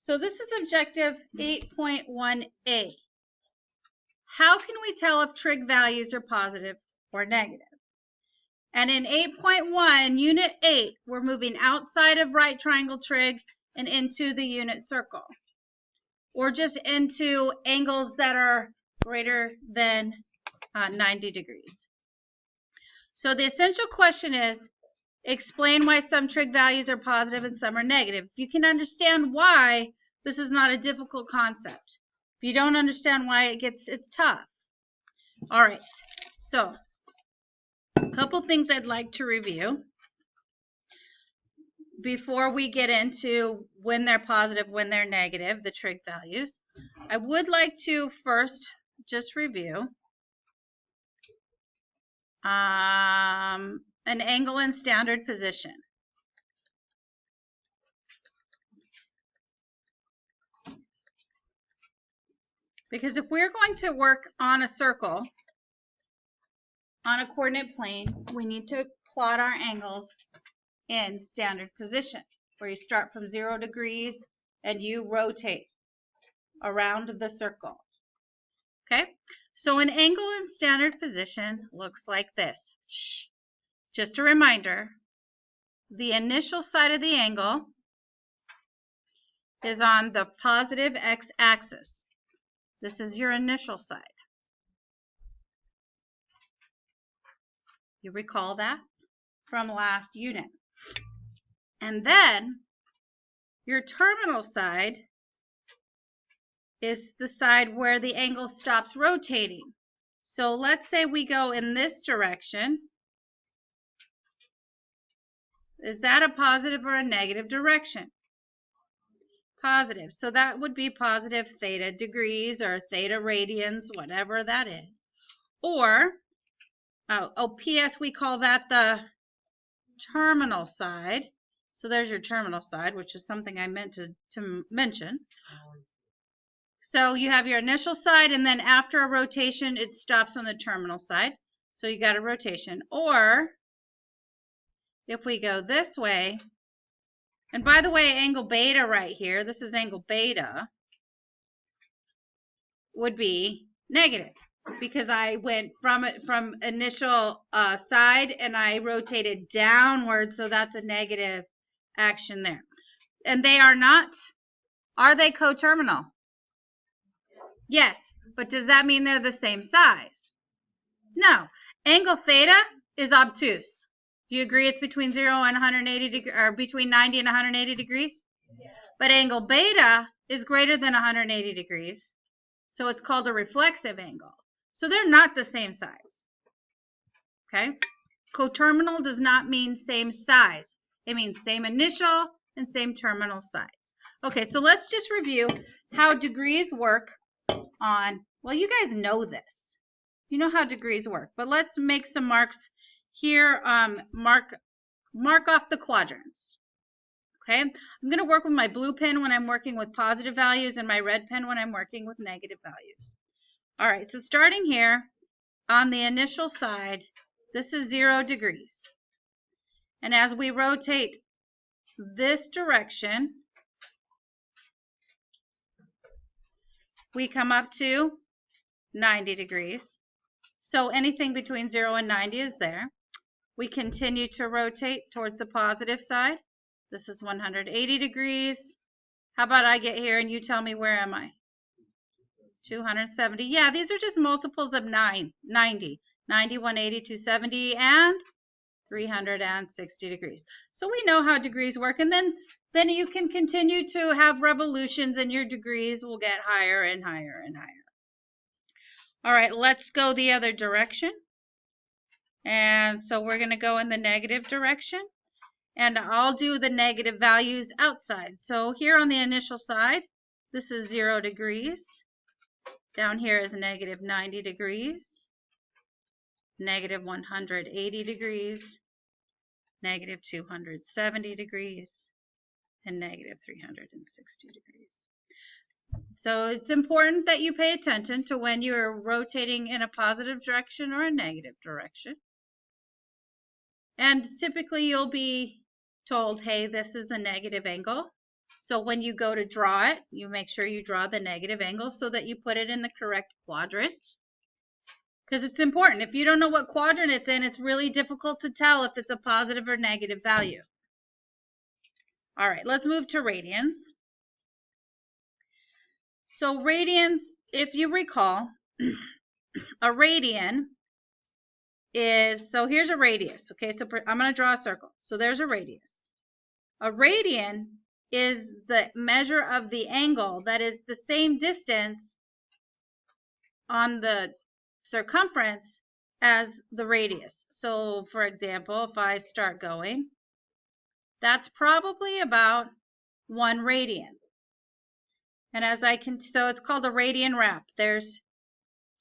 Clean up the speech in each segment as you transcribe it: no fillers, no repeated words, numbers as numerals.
So this is objective 8.1a. How can we tell if trig values are positive or negative? And in 8.1, unit 8, we're moving outside of right triangle trig and into the unit circle, or just into angles that are greater than 90 degrees. So the essential question is, explain why some trig values are positive and some are negative. If you can understand why, this is not a difficult concept. If you don't understand why, it's tough. All right, so a couple things I'd like to review before we get into when they're positive, when they're negative, the trig values. I would like to first just review an angle in standard position. Because if we're going to work on a circle, on a coordinate plane, we need to plot our angles in standard position, where you start from 0 degrees and you rotate around the circle. Okay, so an angle in standard position looks like this. Shh. Just a reminder, the initial side of the angle is on the positive x-axis. This is your initial side. You recall that from last unit. And then your terminal side is the side where the angle stops rotating. So let's say we go in this direction. Is that a positive or a negative direction? Positive. So that would be positive theta degrees or theta radians, whatever that is. Or, P.S. we call that the terminal side. So there's your terminal side, which is something I meant to mention. So you have your initial side, and then after a rotation, it stops on the terminal side. So you got a rotation. Or if we go this way, and by the way, angle beta right here, this is angle beta, would be negative because I went from initial side and I rotated downward, so that's a negative action there. And they are not, are they coterminal? Yes, but does that mean they're the same size? No. Angle theta is obtuse. Do you agree it's between 0 and 180 degrees, or between 90 and 180 degrees? Yeah. But angle beta is greater than 180 degrees, so it's called a reflexive angle. So they're not the same size. Okay? Coterminal does not mean same size. It means same initial and same terminal sides. Okay, so let's just review how degrees work on, well, you guys know this. You know how degrees work, but let's make some marks here. Mark off the quadrants. Okay, I'm going to work with my blue pen when I'm working with positive values and my red pen when I'm working with negative values. All right, so starting here on the initial side, this is 0 degrees. And as we rotate this direction, we come up to 90 degrees. So anything between 0 and 90 is there. We continue to rotate towards the positive side. This is 180 degrees. How about I get here and you tell me where am I? 270. Yeah, these are just multiples of 90. 90, 180, 270, and 360 degrees. So we know how degrees work, and then you can continue to have revolutions and your degrees will get higher and higher and higher. All right, let's go the other direction. And so we're going to go in the negative direction, and I'll do the negative values outside. So here on the initial side, this is 0 degrees. Down here is negative 90 degrees, negative 180 degrees, negative 270 degrees, and negative 360 degrees. So it's important that you pay attention to when you're rotating in a positive direction or a negative direction. And typically you'll be told, hey, this is a negative angle. So when you go to draw it, you make sure you draw the negative angle so that you put it in the correct quadrant. Because it's important. If you don't know what quadrant it's in, it's really difficult to tell if it's a positive or negative value. All right, let's move to radians. So radians, if you recall, a radian is, so here's a radius. Okay, so I'm going to draw a circle. So there's a radius. A radian is the measure of the angle that is the same distance on the circumference as the radius. So for example, if I start going, that's probably about 1 radian. And as I can, so it's called a radian wrap. There's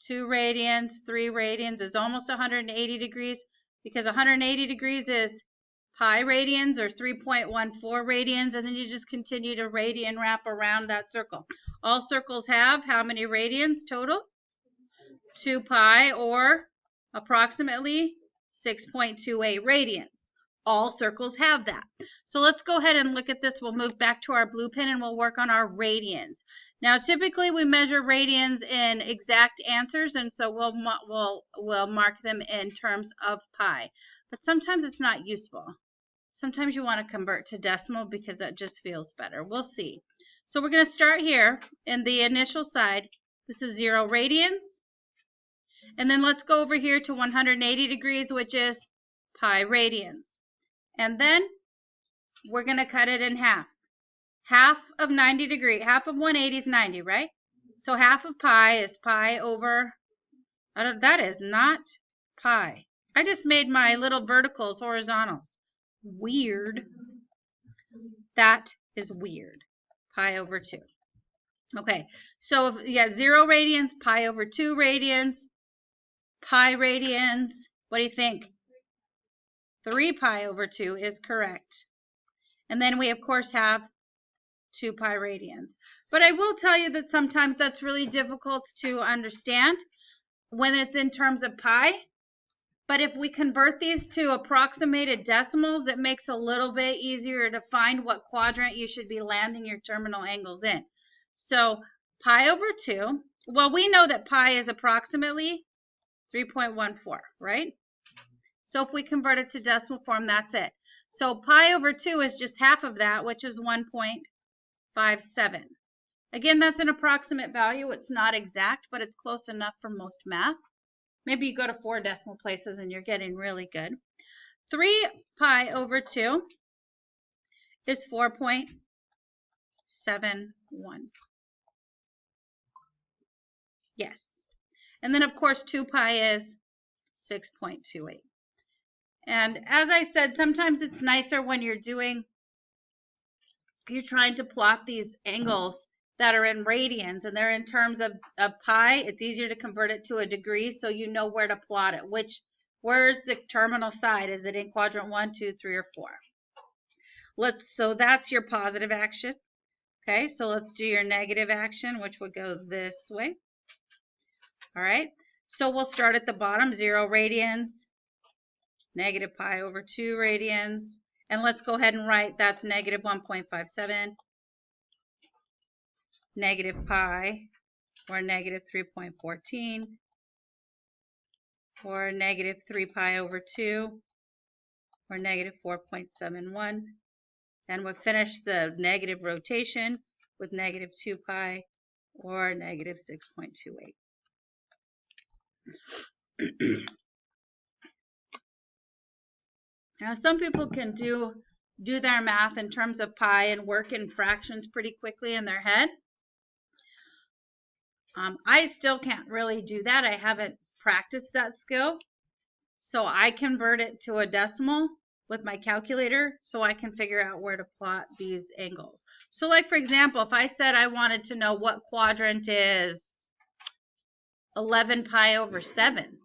2 radians, 3 radians is almost 180 degrees, because 180 degrees is pi radians or 3.14 radians, and then you just continue to radian wrap around that circle. All circles have how many radians total? 2 pi, or approximately 6.28 radians. All circles have that. So let's go ahead and look at this. We'll move back to our blue pen and we'll work on our radians. Now, typically we measure radians in exact answers, and so we'll mark them in terms of pi. But sometimes it's not useful. Sometimes you want to convert to decimal because that just feels better. We'll see. So we're going to start here in the initial side. This is 0 radians. And then let's go over here to 180 degrees, which is pi radians. And then we're going to cut it in half. Half of 90 degrees, half of 180 is 90, right? So half of pi is pi over, that is not pi. I just made my little verticals horizontals. Weird. That is weird. Pi over 2. Okay, so yeah, 0 radians, pi over 2 radians, pi radians. What do you think? 3 pi over 2 is correct. And then we, of course, have 2 pi radians. But I will tell you that sometimes that's really difficult to understand when it's in terms of pi. But if we convert these to approximated decimals, it makes it a little bit easier to find what quadrant you should be landing your terminal angles in. So pi over 2, well, we know that pi is approximately 3.14, right? So if we convert it to decimal form, that's it. So pi over 2 is just half of that, which is 1.57. Again, that's an approximate value. It's not exact, but it's close enough for most math. Maybe you go to 4 decimal places and you're getting really good. 3 pi over 2 is 4.71. Yes. And then, of course, 2 pi is 6.28. And as I said, sometimes it's nicer when you're trying to plot these angles that are in radians and they're in terms of pi. It's easier to convert it to a degree so you know where to plot it. Where's the terminal side? Is it in quadrant 1, 2, 3, or 4? So that's your positive action. Okay, so let's do your negative action, which would go this way. All right, so we'll start at the bottom, 0 radians, negative pi over 2 radians, and let's go ahead and write that's negative 1.57, negative pi, or negative 3.14, or negative 3 pi over 2, or negative 4.71. And we'll finish the negative rotation with negative 2 pi, or negative 6.28. Now, some people can do their math in terms of pi and work in fractions pretty quickly in their head. I still can't really do that. I haven't practiced that skill. So I convert it to a decimal with my calculator so I can figure out where to plot these angles. So like, for example, if I said I wanted to know what quadrant is 11 pi over 7,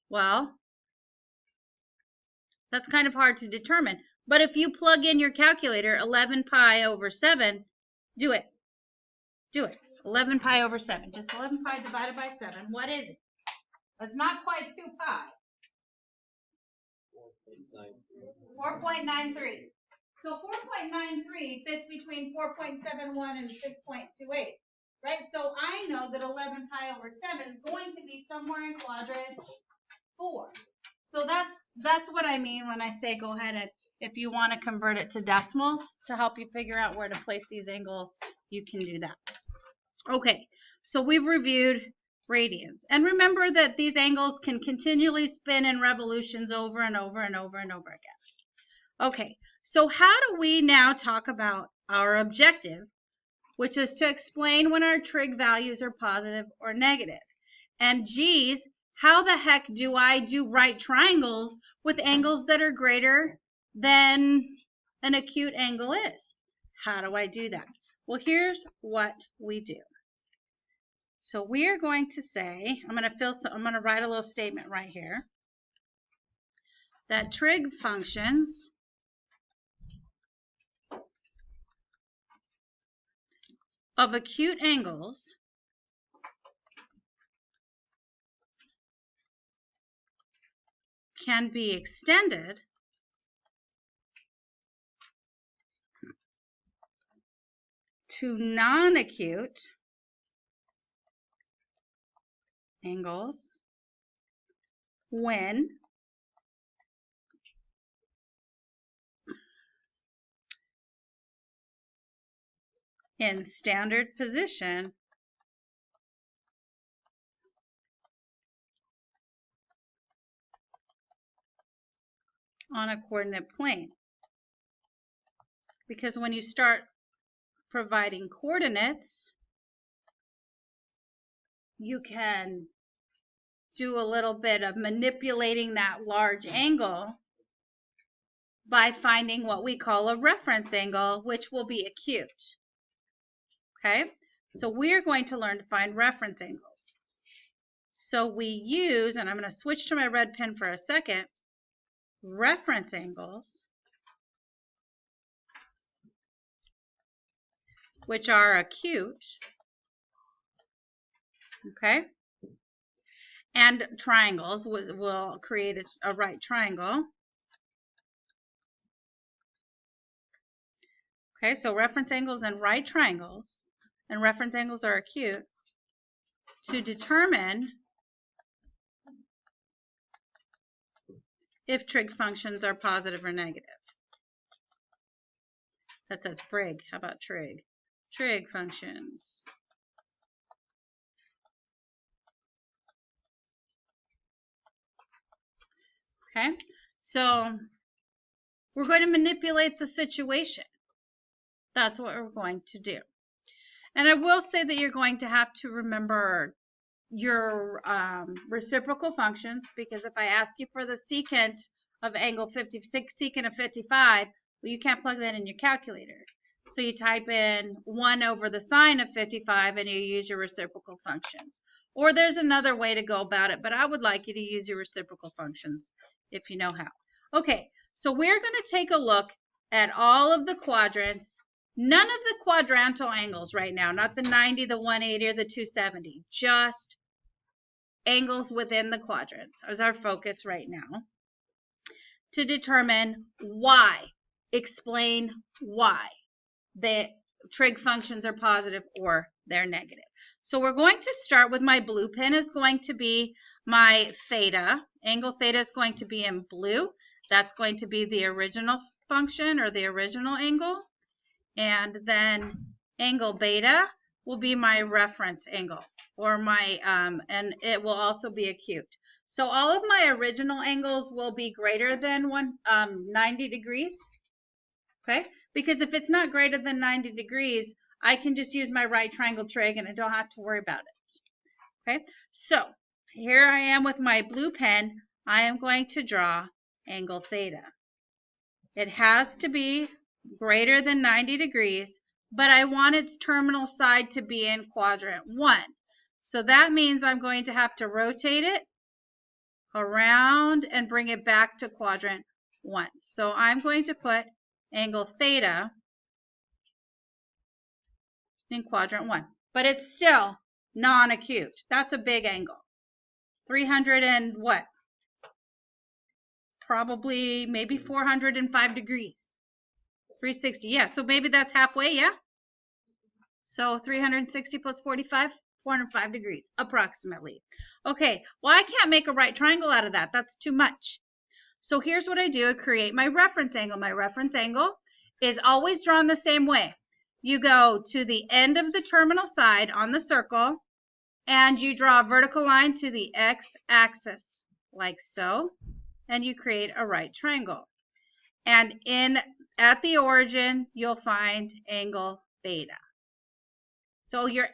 well, that's kind of hard to determine. But if you plug in your calculator, 11 pi over 7, do it. Do it. 11 pi over 7. Just 11 pi divided by 7. What is it? It's not quite 2 pi. 4.93. So 4.93 fits between 4.71 and 6.28, right? So I know that 11 pi over 7 is going to be somewhere in quadrant 4. So that's what I mean when I say go ahead and if you want to convert it to decimals to help you figure out where to place these angles, you can do that. Okay, so we've reviewed radians. And remember that these angles can continually spin in revolutions over and over and over and over again. Okay, so how do we now talk about our objective, which is to explain when our trig values are positive or negative? And geez, how the heck do I do right triangles with angles that are greater than an acute angle is? How do I do that? Well, here's what we do. So we are going to say, I'm going to write a little statement right here, that trig functions of acute angles can be extended to non-acute angles when in standard position on a coordinate plane. Because when you start providing coordinates, you can do a little bit of manipulating that large angle by finding what we call a reference angle, which will be acute. Okay, so we're going to learn to find reference angles. So we use, and I'm going to switch to my red pen for a second, reference angles, which are acute, okay? And triangles will create a right triangle. Okay, so reference angles and right triangles, and reference angles are acute, to determine if trig functions are positive or negative. That says frig. How about trig? Trig functions. Okay, so we're going to manipulate the situation. That's what we're going to do. And I will say that you're going to have to remember your reciprocal functions, because if I ask you for the secant of angle 56, secant of 55, well, you can't plug that in your calculator. So you type in 1 over the sine of 55 and you use your reciprocal functions. Or there's another way to go about it, but I would like you to use your reciprocal functions if you know how. Okay, so we're going to take a look at all of the quadrants. None of the quadrantal angles right now, not the 90, the 180, or the 270, just angles within the quadrants is our focus right now, to determine why, explain why the trig functions are positive or they're negative. So we're going to start with my blue pen is going to be my theta. Angle theta is going to be in blue. That's going to be the original function or the original angle. And then angle beta will be my reference angle, or my, and it will also be acute. So all of my original angles will be greater than 90 degrees, okay? Because if it's not greater than 90 degrees, I can just use my right triangle trig and I don't have to worry about it, okay? So here I am with my blue pen. I am going to draw angle theta. It has to be greater than 90 degrees, but I want its terminal side to be in quadrant 1. So that means I'm going to have to rotate it around and bring it back to quadrant 1. So I'm going to put angle theta in quadrant 1, but it's still non-acute. That's a big angle. 300 and what? Probably maybe 405 degrees. 360. Yeah, so maybe that's halfway, yeah? So 360 plus 45, 405 degrees, approximately. Okay, well, I can't make a right triangle out of that. That's too much. So here's what I do. I create my reference angle. My reference angle is always drawn the same way. You go to the end of the terminal side on the circle, and you draw a vertical line to the x-axis, like so, and you create a right triangle. And at the origin, you'll find angle beta. So your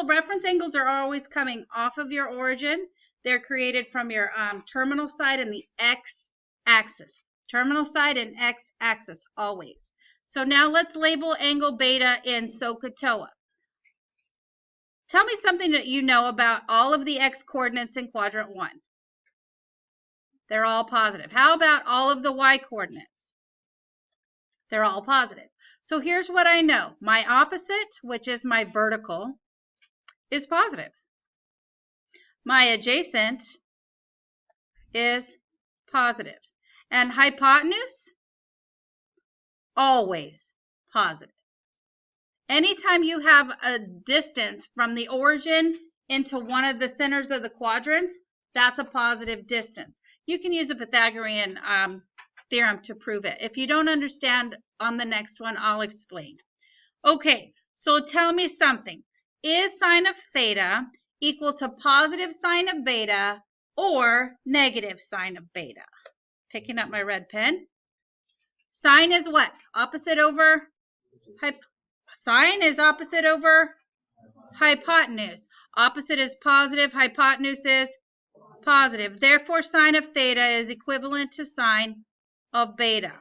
reference angles are always coming off of your origin. They're created from your terminal side and the x-axis. Terminal side and x-axis always. So now let's label angle beta in SOHCAHTOA. Tell me something that you know about all of the x coordinates in quadrant 1. They're all positive. How about all of the y coordinates? They're all positive. So here's what I know. My opposite, which is my vertical, is positive. My adjacent is positive. And hypotenuse, always positive. Anytime you have a distance from the origin into one of the centers of the quadrants, that's a positive distance. You can use a Pythagorean theorem to prove it. If you don't understand on the next one, I'll explain. Okay, so tell me something. Is sine of theta equal to positive sine of beta or negative sine of beta? Picking up my red pen. Sine is what? Opposite over? Sine is opposite over hypotenuse. Opposite is positive, hypotenuse is positive. Therefore, sine of theta is equivalent to sine of beta.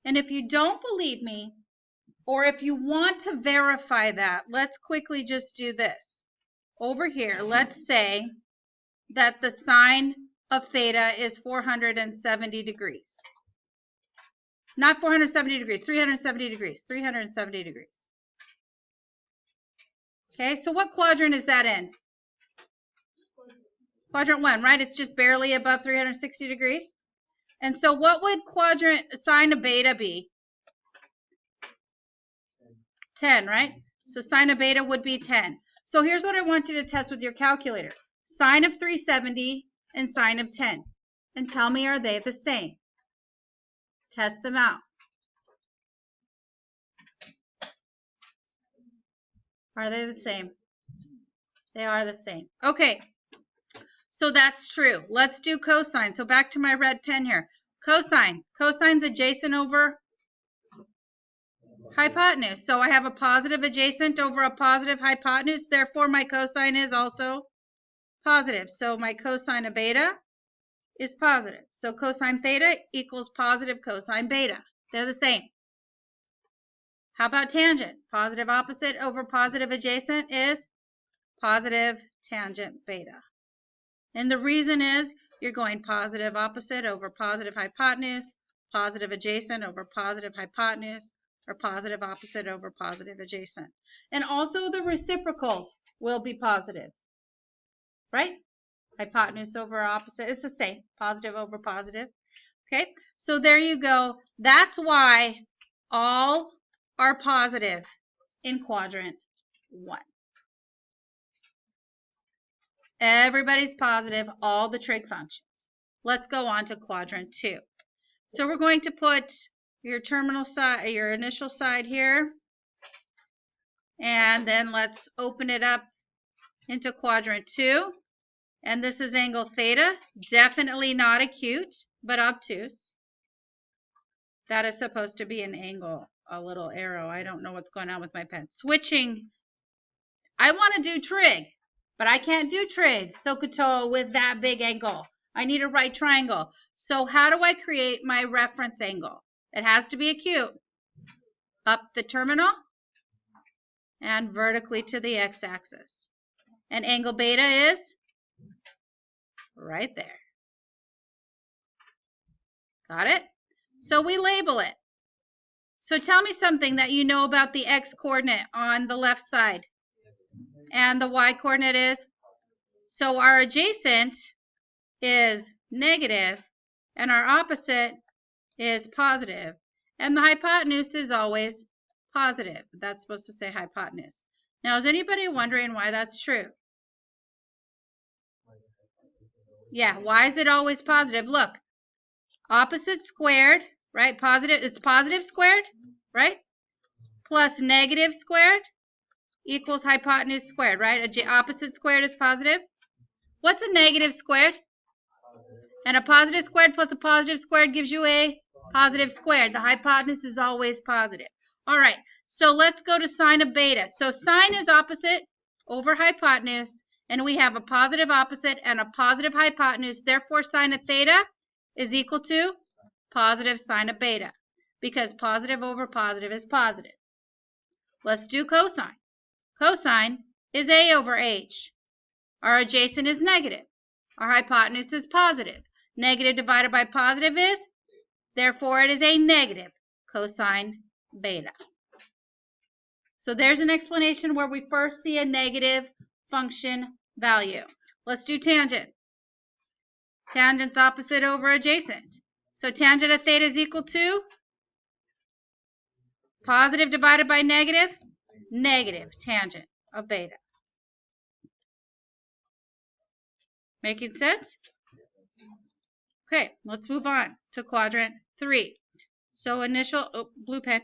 And if you don't believe me, or if you want to verify that, let's quickly just do this. Over here, let's say that the sine of theta is 470 degrees. Not 470 degrees, 370 degrees, 370 degrees. Okay, so what quadrant is that in? Quadrant 1, right? It's just barely above 360 degrees. And so what would quadrant sine of beta be? 10, right? So sine of beta would be 10. So here's what I want you to test with your calculator. Sine of 370 and sine of 10. And tell me, are they the same? Test them out. Are they the same? They are the same. Okay. So that's true. Let's do cosine. So back to my red pen here. Cosine. Cosine's adjacent over hypotenuse. So I have a positive adjacent over a positive hypotenuse. Therefore, my cosine is also positive. So my cosine of beta is positive. So cosine theta equals positive cosine beta. They're the same. How about tangent? Positive opposite over positive adjacent is positive tangent beta. And the reason is you're going positive opposite over positive hypotenuse, positive adjacent over positive hypotenuse, or positive opposite over positive adjacent. And also the reciprocals will be positive, right? Hypotenuse over opposite, it's the same, positive over positive. Okay, so there you go. That's why all are positive in quadrant 1. Everybody's positive, all the trig functions. Let's go on to quadrant 2. So we're going to put your terminal side, your initial side here, and then let's open it up into quadrant 2. And this is angle theta, definitely not acute, but obtuse. That is supposed to be an angle, a little arrow. I don't know what's going on with my pen. Switching. I want to do trig, but I can't do trig, SOHCAHTOA, with that big angle. I need a right triangle. So how do I create my reference angle? It has to be acute. Up the terminal and vertically to the x-axis. And angle beta is right there. Got it? So we label it. So tell me something that you know about the x-coordinate on the left side. And the y-coordinate is? So our adjacent is negative, and our opposite is positive. And the hypotenuse is always positive. That's supposed to say hypotenuse. Now, is anybody wondering why that's true? Yeah, why is it always positive? Look, opposite squared, right? Positive, it's positive squared, right? Plus negative squared equals hypotenuse squared, right? Opposite squared is positive. What's a negative squared? And a positive squared plus a positive squared gives you a positive squared. The hypotenuse is always positive. All right, so let's go to sine of beta. So sine is opposite over hypotenuse, and we have a positive opposite and a positive hypotenuse. Therefore, sine of theta is equal to positive sine of beta, because positive over positive is positive. Let's do cosine. Cosine is a over h. Our adjacent is negative. Our hypotenuse is positive. Negative divided by positive is, therefore it is a negative cosine beta. So there's an explanation where we first see a negative function value. Let's do tangent. Tangent's opposite over adjacent. So tangent of theta is equal to positive divided by negative, negative tangent of beta. Making sense? Okay, let's move on to quadrant 3. So initial, blue pen,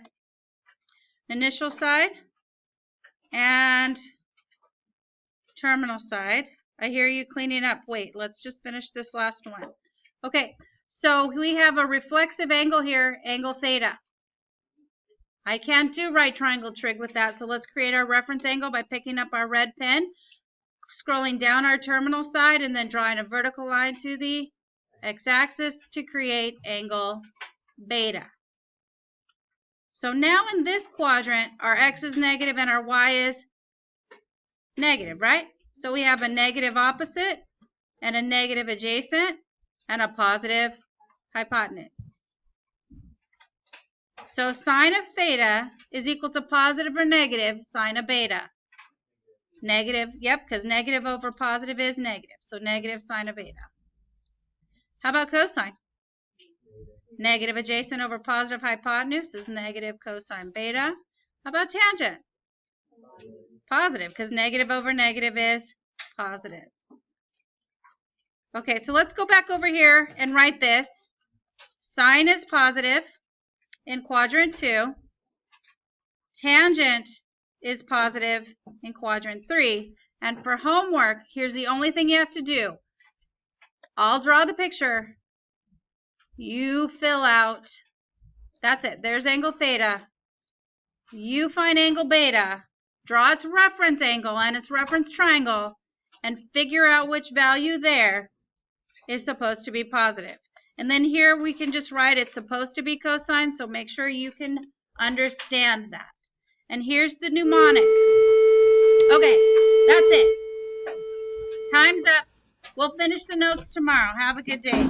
initial side and terminal side. I hear you cleaning up. Wait, let's just finish this last one. Okay, so we have a reflexive angle here, angle theta. I can't do right triangle trig with that, so let's create our reference angle by picking up our red pen, scrolling down our terminal side, and then drawing a vertical line to the x-axis to create angle beta. So now in this quadrant, our x is negative and our y is negative, right? So we have a negative opposite and a negative adjacent and a positive hypotenuse. So sine of theta is equal to positive or negative sine of beta. Negative, yep, because negative over positive is negative. So negative sine of beta. How about cosine? Negative adjacent over positive hypotenuse is negative cosine beta. How about tangent? Positive, because negative over negative is positive. Okay, so let's go back over here and write this. Sine is positive in quadrant 2. Tangent is positive in quadrant 3. And for homework, here's the only thing you have to do. I'll draw the picture. You fill out. That's it. There's angle theta. You find angle beta. Draw its reference angle and its reference triangle and figure out which value there is supposed to be positive. And then here we can just write it's supposed to be cosine, so make sure you can understand that. And here's the mnemonic. Okay, that's it. Time's up. We'll finish the notes tomorrow. Have a good day.